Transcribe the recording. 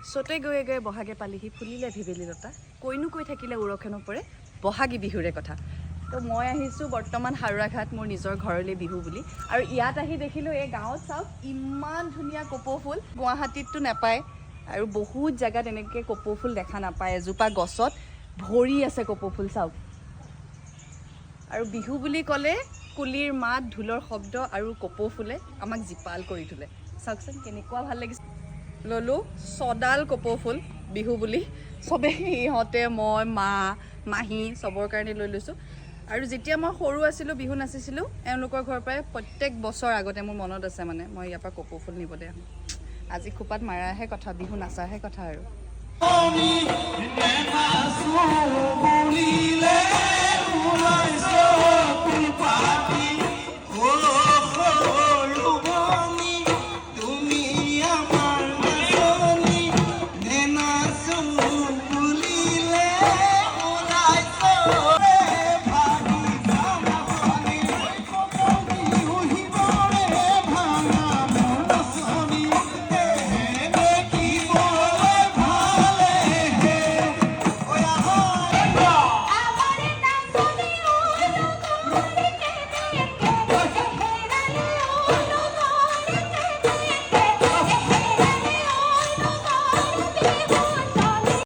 চতে গৈ গৈ বহাগে পালিহি ফুলিলে ভেবেলি লতা কৈনো কৈ থাকিলে উৰখে নপৰে বহাগী বিহুৰে কথা তো মই আহিছোঁ বৰ্তমান হাৰুৱাঘাট মোৰ নিজৰ ঘৰলৈ বিহু বুলি আৰু ইয়াত আহি দেখিলোঁ এই গাঁৱত চাওক ইমান ধুনীয়া কপৌ ফুল গুৱাহাটীততো নাপায় আৰু বহুত জেগাত এনেকৈ কপৌ ফুল দেখা নাপায় এজোপা গছত ভৰি আছে কপৌ ফুল চাওক আৰু বিহু বুলি ক'লে কুলিৰ মাত ঢোলৰ শব্দ আৰু কপৌ ফুলে আমাক জীপাল কৰি তোলে চাওকচোন কেনেকুৱা ভাল লাগিছে ললোঁ ছডাল কপৌ ফুল বিহু বুলি চবেই ইহঁতে মই মা মাহী চবৰ কাৰণে লৈ লৈছোঁ আৰু যেতিয়া মই সৰু আছিলোঁ বিহু নাচিছিলোঁ এওঁলোকৰ ঘৰৰ পৰাই প্ৰত্যেক বছৰ আগতে মোৰ মনত আছে মানে মই ইয়াৰ পৰা কপৌ ফুল নিবলৈ আহোঁ আজি খোপাত মাৰাহে কথা বিহু নাচাৰহে কথা আৰু